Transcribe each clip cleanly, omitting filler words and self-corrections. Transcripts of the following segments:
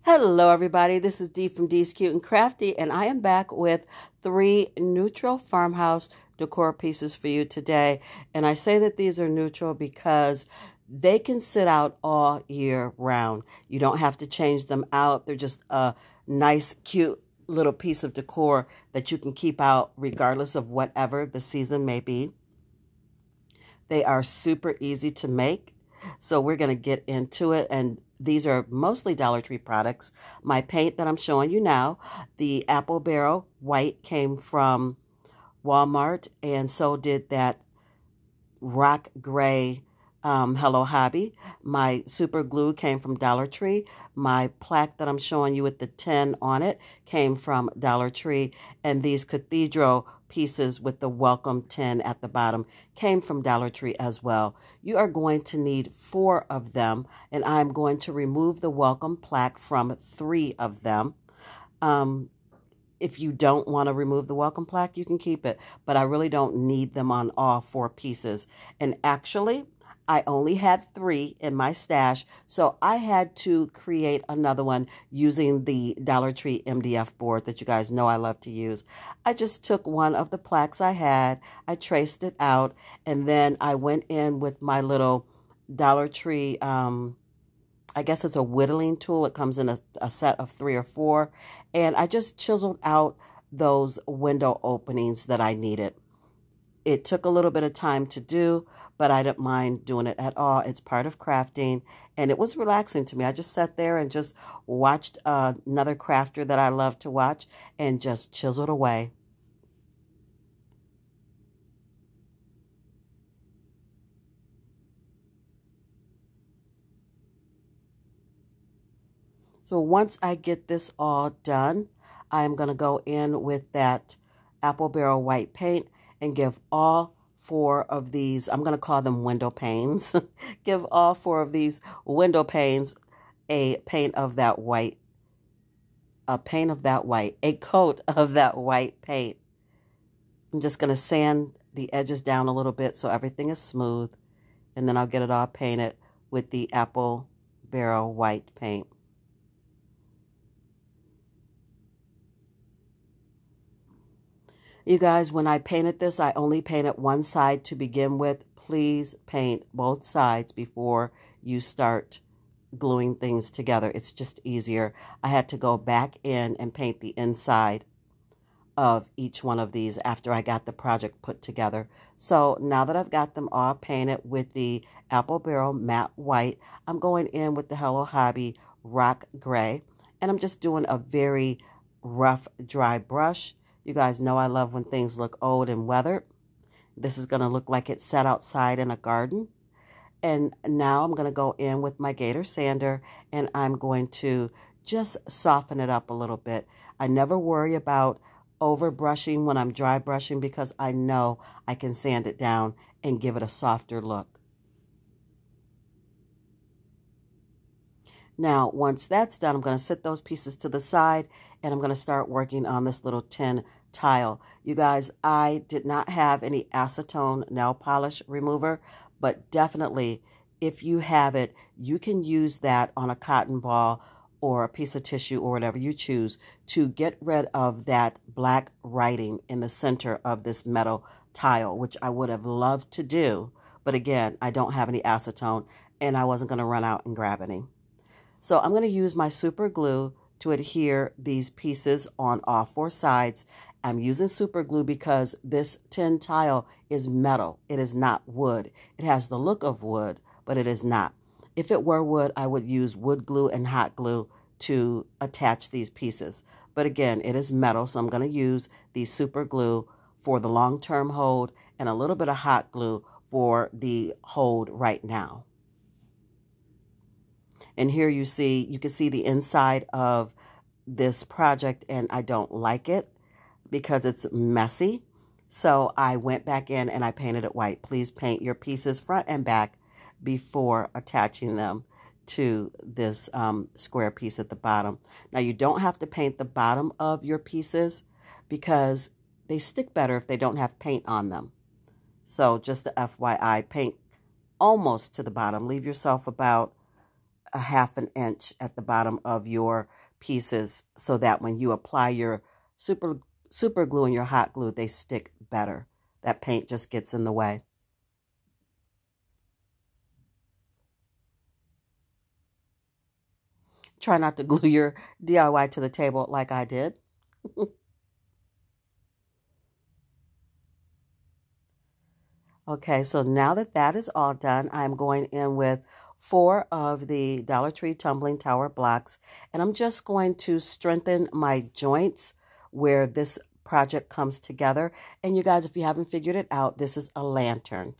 Hello everybody, this is Dee from Dee's Cute and Crafty, and I am back with 3 neutral farmhouse decor pieces for you today. And I say that these are neutral because they can sit out all year round. You don't have to change them out. They're just a nice, cute little piece of decor that you can keep out regardless of whatever the season may be. They are super easy to make. So we're going to get into it, and these are mostly Dollar Tree products. My paint that I'm showing you now, the Apple Barrel White, came from Walmart, and so did that rock gray Hello Hobby. My super glue came from Dollar Tree. My plaque that I'm showing you with the 10 on it came from Dollar Tree. And these cathedral pieces with the welcome 10 at the bottom came from Dollar Tree as well. You are going to need 4 of them, and I'm going to remove the welcome plaque from 3 of them. If you don't want to remove the welcome plaque, you can keep it, but I really don't need them on all 4 pieces. And actually, I only had 3 in my stash, so I had to create another one using the Dollar Tree MDF board that you guys know I love to use. I just took one of the plaques I had, I traced it out, and then I went in with my little Dollar Tree, I guess it's a whittling tool. It comes in a set of 3 or 4. And I just chiseled out those window openings that I needed. It took a little bit of time to do, but I didn't mind doing it at all. It's part of crafting, and it was relaxing to me. I just sat there and just watched another crafter that I love to watch and just chiseled away. So once I get this all done, I'm going to go in with that Apple Barrel White paint and give all 4 of these, I'm going to call them window panes, give all 4 of these window panes a paint of that white, a coat of that white paint. I'm just going to sand the edges down a little bit so everything is smooth, and then I'll get it all painted with the Apple Barrel White paint. You guys, when I painted this, I only painted one side to begin with. Please paint both sides before you start gluing things together. It's just easier. I had to go back in and paint the inside of each one of these after I got the project put together. So now that I've got them all painted with the Apple Barrel Matte White, I'm going in with the Hello Hobby Rock Gray, and I'm just doing a very rough, dry brush. You guys know I love when things look old and weathered. This is going to look like it's set outside in a garden. And now I'm going to go in with my Gator sander, and I'm going to just soften it up a little bit. I never worry about over brushing when I'm dry brushing because I know I can sand it down and give it a softer look. Now, once that's done, I'm going to set those pieces to the side, and I'm going to start working on this little tin tile. You guys, I did not have any acetone nail polish remover, but definitely, if you have it, you can use that on a cotton ball or a piece of tissue or whatever you choose to get rid of that black writing in the center of this metal tile, which I would have loved to do. But again, I don't have any acetone, and I wasn't going to run out and grab any. So I'm going to use my super glue to adhere these pieces on all 4 sides. I'm using super glue because this tin tile is metal. It is not wood. It has the look of wood, but it is not. If it were wood, I would use wood glue and hot glue to attach these pieces. But again, it is metal, so I'm going to use the super glue for the long-term hold and a little bit of hot glue for the hold right now. And here you can see the inside of this project, and I don't like it because it's messy. So I went back in and I painted it white. Please paint your pieces front and back before attaching them to this square piece at the bottom. Now, you don't have to paint the bottom of your pieces because they stick better if they don't have paint on them. So just the FYI, paint almost to the bottom. Leave yourself about a 1/2 inch at the bottom of your pieces so that when you apply your super glue and your hot glue, they stick better. That paint just gets in the way. Try not to glue your DIY to the table like I did. Okay, so now that that is all done, I'm going in with 4 of the Dollar Tree tumbling tower blocks, and I'm just going to strengthen my joints where this project comes together. And you guys, if you haven't figured it out, this is a lantern.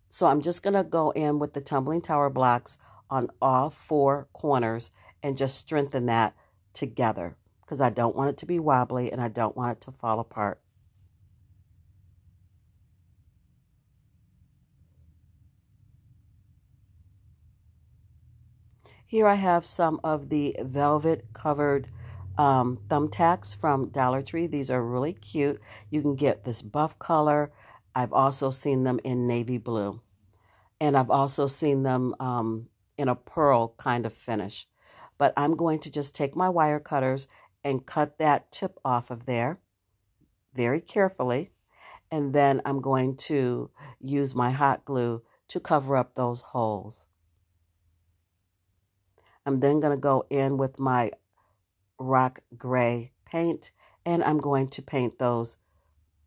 So I'm just going to go in with the tumbling tower blocks on all 4 corners and just strengthen that together because I don't want it to be wobbly and I don't want it to fall apart. Here I have some of the velvet covered thumbtacks from Dollar Tree. These are really cute. You can get this buff color. I've also seen them in navy blue. And I've also seen them in a pearl kind of finish. But I'm going to just take my wire cutters and cut that tip off of there very carefully. And then I'm going to use my hot glue to cover up those holes. I'm then going to go in with my rock gray paint, and I'm going to paint those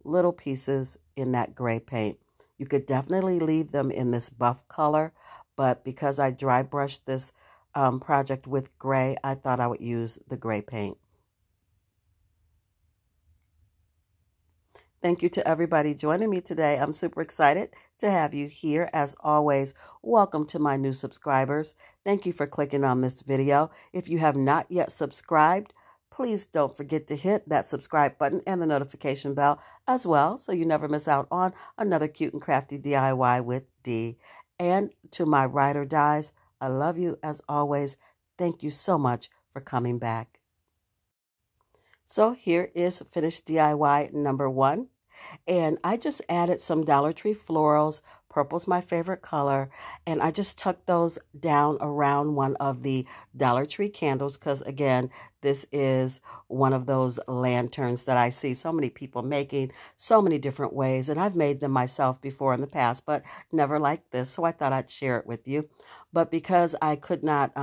little pieces in that gray paint. You could definitely leave them in this buff color, but because I dry brushed this project with gray, I thought I would use the gray paint. Thank you to everybody joining me today. I'm super excited to have you here. As always, welcome to my new subscribers. Thank you for clicking on this video. If you have not yet subscribed, please don't forget to hit that subscribe button and the notification bell as well so you never miss out on another cute and crafty DIY with Dee. And to my ride or dies, I love you as always. Thank you so much for coming back. So here is finished DIY number 1. And I just added some Dollar Tree florals. Purple's my favorite color. And I just tucked those down around one of the Dollar Tree candles because, again, this is one of those lanterns that I see so many people making so many different ways. And I've made them myself before in the past, but never like this. So I thought I'd share it with you. But because I could not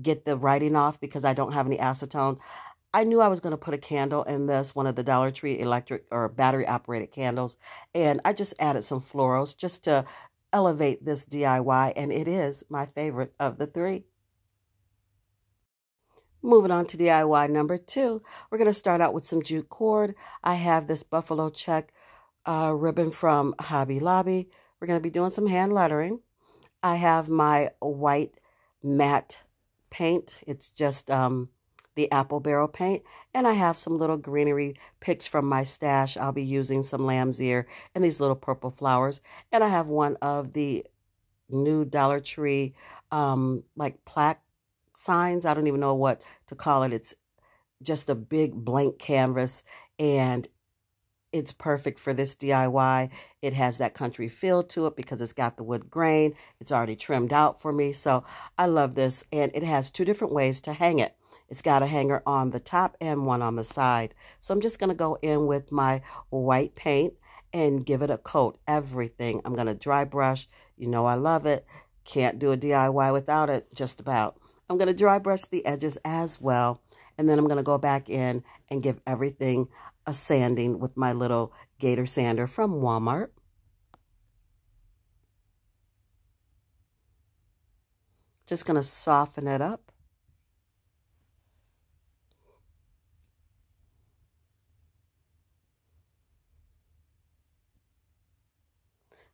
get the writing off because I don't have any acetone, I knew I was going to put a candle in this, one of the Dollar Tree electric or battery operated candles. And I just added some florals just to elevate this DIY. And it is my favorite of the 3. Moving on to DIY number 2, we're going to start out with some jute cord. I have this buffalo check ribbon from Hobby Lobby. We're going to be doing some hand lettering. I have my white matte paint. It's just the apple barrel paint, and I have some little greenery picks from my stash. I'll be using some lamb's ear and these little purple flowers, and I have one of the new Dollar Tree like plaque signs. I don't even know what to call it. It's just a big blank canvas, and it's perfect for this DIY. It has that country feel to it because it's got the wood grain. It's already trimmed out for me, so I love this, and it has 2 different ways to hang it. It's got a hanger on the top and one on the side. So I'm just going to go in with my white paint and give it a coat. Everything. I'm going to dry brush. You know I love it. Can't do a DIY without it, just about. I'm going to dry brush the edges as well. And then I'm going to go back in and give everything a sanding with my little gator sander from Walmart. Just going to soften it up.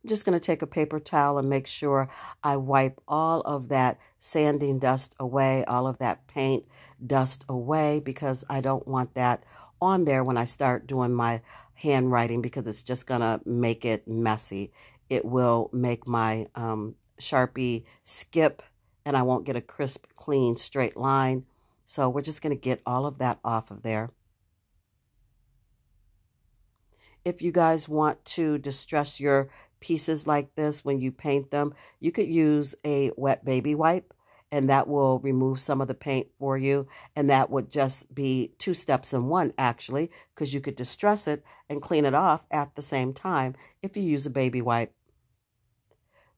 I'm just going to take a paper towel and make sure I wipe all of that sanding dust away, all of that paint dust away, because I don't want that on there when I start doing my handwriting because it's just going to make it messy. It will make my Sharpie skip and I won't get a crisp, clean, straight line. So we're just going to get all of that off of there. If you guys want to distress your pieces like this when you paint them, you could use a wet baby wipe and that will remove some of the paint for you. And that would just be 2 steps in one, actually, because you could distress it and clean it off at the same time if you use a baby wipe.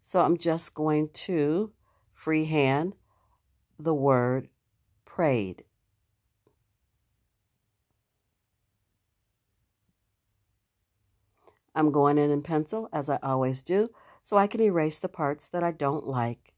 So I'm just going to freehand the word prayed. I'm going in pencil, as I always do, so I can erase the parts that I don't like.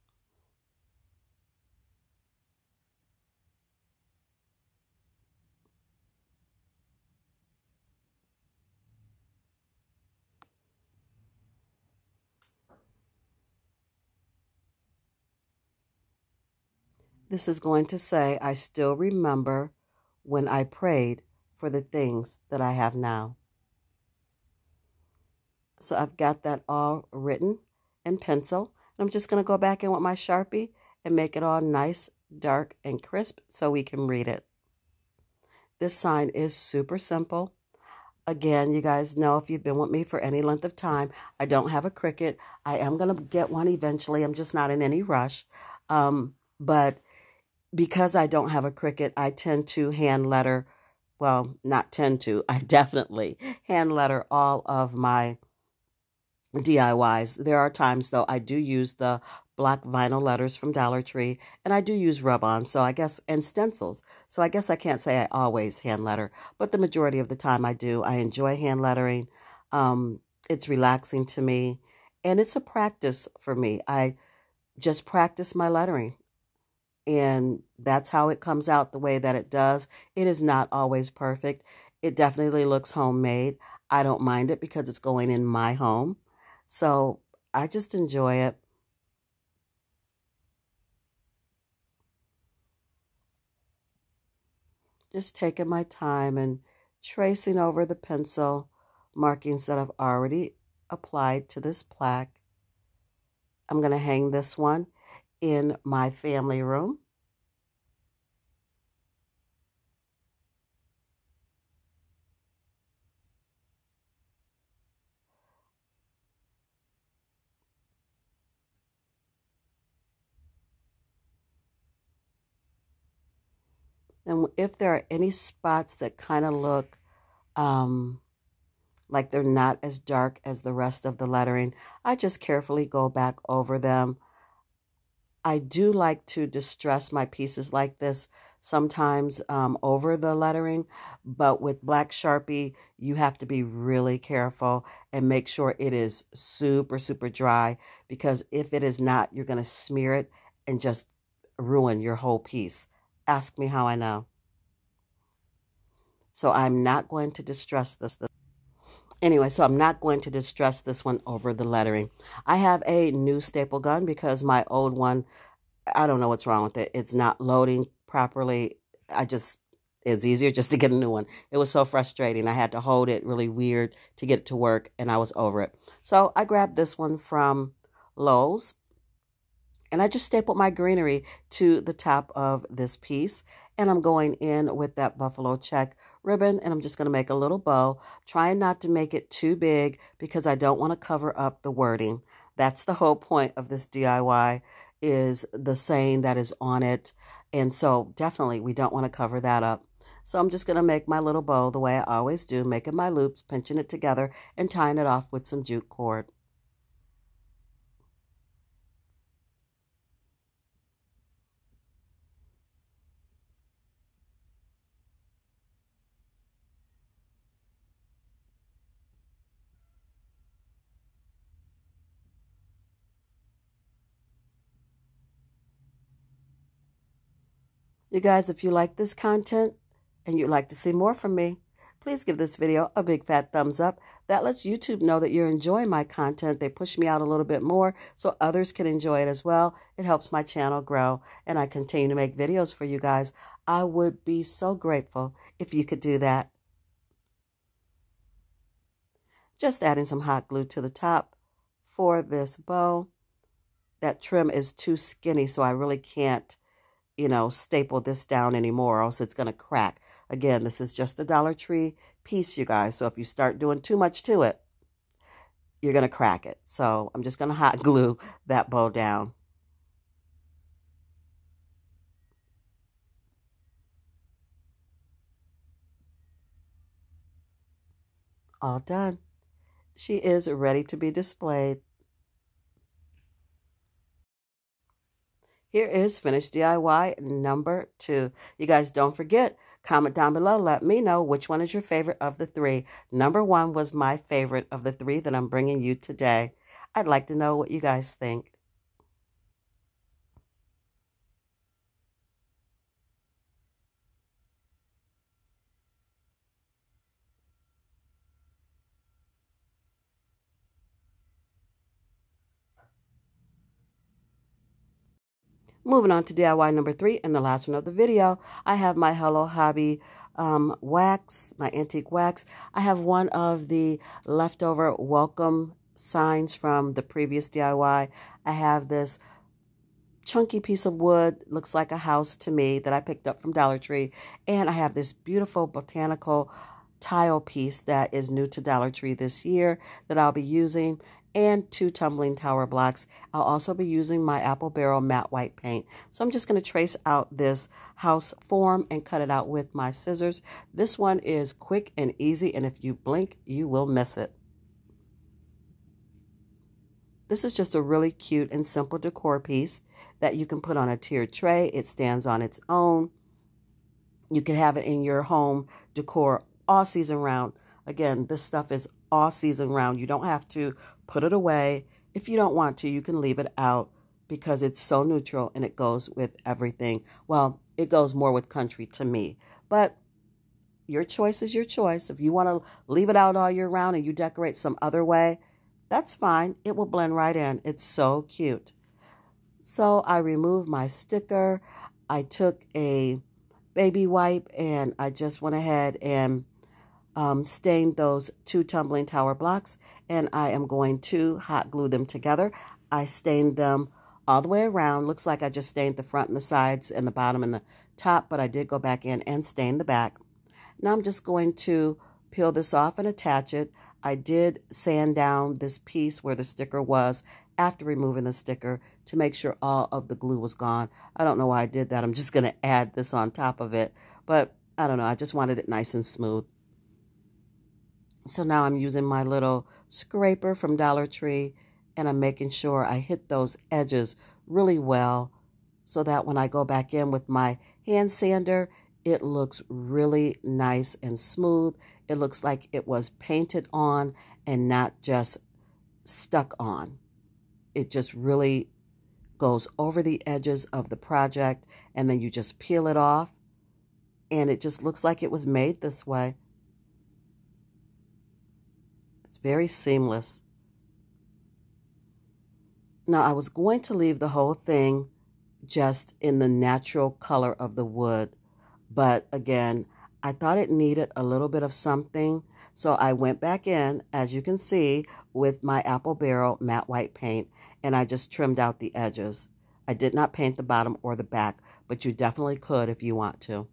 This is going to say, I still remember when I prayed for the things that I have now. So I've got that all written in pencil. I'm just going to go back in with my Sharpie and make it all nice, dark, and crisp so we can read it. This sign is super simple. Again, you guys know if you've been with me for any length of time, I don't have a Cricut. I am going to get one eventually. I'm just not in any rush. But because I don't have a Cricut, I tend to hand letter, well, not tend to, I definitely hand letter all of my DIYs. There are times, though, I do use the black vinyl letters from Dollar Tree, and I do use rub-on, so I guess, and stencils. So I guess I can't say I always hand letter, but the majority of the time I do. I enjoy hand lettering. It's relaxing to me, and it's a practice for me. I just practice my lettering, and that's how it comes out the way that it does. It is not always perfect. It definitely looks homemade. I don't mind it because it's going in my home. So I just enjoy it. Just taking my time and tracing over the pencil markings that I've already applied to this plaque. I'm going to hang this one in my family room. And if there are any spots that kind of look like they're not as dark as the rest of the lettering, I just carefully go back over them. I do like to distress my pieces like this sometimes over the lettering, but with black Sharpie, you have to be really careful and make sure it is super, super dry, because if it is not, you're going to smear it and just ruin your whole piece. Ask me how I know. So I'm not going to distress this. Anyway, so I'm not going to distress this one over the lettering. I have a new staple gun because my old one, I don't know what's wrong with it. It's not loading properly. It's easier just to get a new one. It was so frustrating. I had to hold it really weird to get it to work, and I was over it. So I grabbed this one from Lowe's, and I just stapled my greenery to the top of this piece. And I'm going in with that buffalo check ribbon, and I'm just going to make a little bow, trying not to make it too big because I don't want to cover up the wording. That's the whole point of this DIY, is the saying that is on it. And so definitely we don't want to cover that up. So I'm just going to make my little bow the way I always do, making my loops, pinching it together, and tying it off with some jute cord. You guys, if you like this content and you'd like to see more from me, please give this video a big fat thumbs up. That lets YouTube know that you're enjoying my content. They push me out a little bit more so others can enjoy it as well. It helps my channel grow, and I continue to make videos for you guys. I would be so grateful if you could do that. Just adding some hot glue to the top for this bow. That trim is too skinny, so I really can't, staple this down anymore, or else it's going to crack. Again, this is just a Dollar Tree piece, you guys. So if you start doing too much to it, you're going to crack it. So I'm just going to hot glue that bow down. All done. She is ready to be displayed. Here is finished DIY number 2. You guys don't forget, comment down below. Let me know which one is your favorite of the 3. Number 1 was my favorite of the 3 that I'm bringing you today. I'd like to know what you guys think. Moving on to DIY number 3 and the last one of the video, I have my Hello Hobby wax, my antique wax. I have one of the leftover welcome signs from the previous DIY. I have this chunky piece of wood, looks like a house to me, that I picked up from Dollar Tree. And I have this beautiful botanical tile piece that is new to Dollar Tree this year that I'll be using, and 2 tumbling tower blocks. I'll also be using my apple barrel matte white paint. So I'm just going to trace out this house form and cut it out with my scissors. This one is quick and easy, and if you blink, you will miss it. This is just a really cute and simple decor piece that you can put on a tiered tray. It stands on its own. You can have it in your home decor all season round. Again, this stuff is all season round. You don't have to put it away. If you don't want to, you can leave it out because it's so neutral and it goes with everything. Well, it goes more with country to me, but your choice is your choice. If you want to leave it out all year round and you decorate some other way, that's fine. It will blend right in. It's so cute. So I removed my sticker. I took a baby wipe and I just went ahead and stained those 2 tumbling tower blocks, and I am going to hot glue them together. I stained them all the way around. Looks like I just stained the front and the sides and the bottom and the top, but I did go back in and stain the back. Now I'm just going to peel this off and attach it. I did sand down this piece where the sticker was after removing the sticker to make sure all of the glue was gone. I don't know why I did that. I'm just going to add this on top of it, but I don't know. I just wanted it nice and smooth. So now I'm using my little scraper from Dollar Tree, and I'm making sure I hit those edges really well so that when I go back in with my hand sander, it looks really nice and smooth. It looks like it was painted on and not just stuck on. It just really goes over the edges of the project, and then you just peel it off, and it just looks like it was made this way. It's very seamless. Now, I was going to leave the whole thing just in the natural color of the wood, but again, I thought it needed a little bit of something, so I went back in, as you can see, with my apple barrel matte white paint, and I just trimmed out the edges. I did not paint the bottom or the back, but you definitely could if you want to.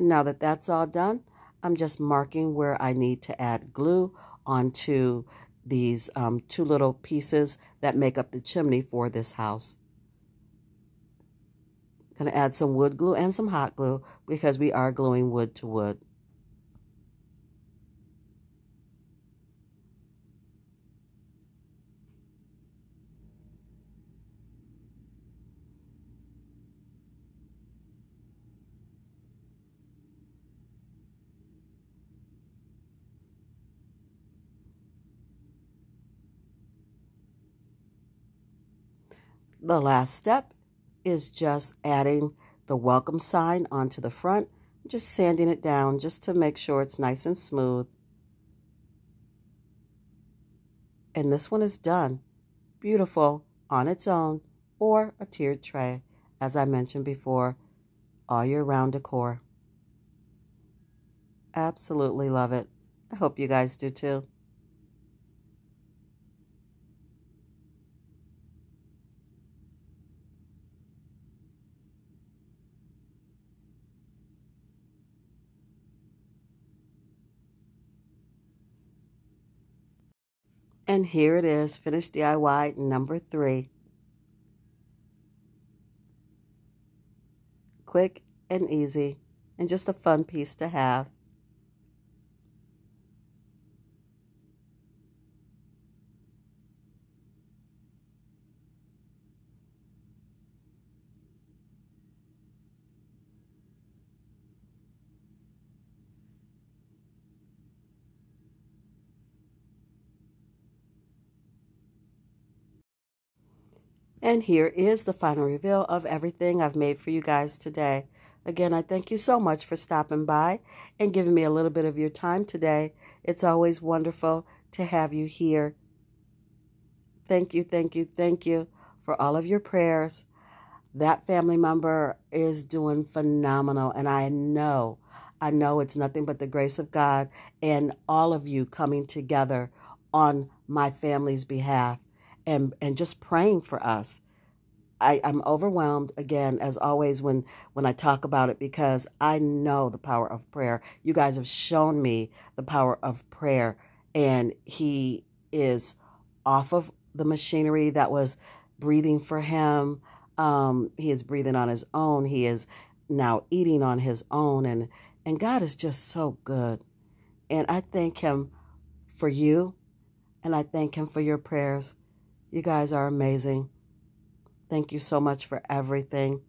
Now that that's all done, I'm just marking where I need to add glue onto these 2 little pieces that make up the chimney for this house. I'm going to add some wood glue and some hot glue because we are gluing wood to wood. The last step is just adding the welcome sign onto the front, just sanding it down just to make sure it's nice and smooth. And this one is done. Beautiful on its own or a tiered tray, as I mentioned before, all year round decor. Absolutely love it. I hope you guys do too. And here it is, finished DIY number 3. Quick and easy and just a fun piece to have. And here is the final reveal of everything I've made for you guys today. Again, I thank you so much for stopping by and giving me a little bit of your time today. It's always wonderful to have you here. Thank you, thank you, thank you for all of your prayers. That family member is doing phenomenal, and I know it's nothing but the grace of God and all of you coming together on my family's behalf and just praying for us. I'm overwhelmed again, as always, when I talk about it, because I know the power of prayer. You guys have shown me the power of prayer, and he is off of the machinery that was breathing for him. He is breathing on his own. He is now eating on his own, and God is just so good. And I thank him for you, and I thank him for your prayers. You guys are amazing. Thank you so much for everything.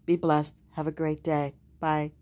Be blessed. Have a great day. Bye.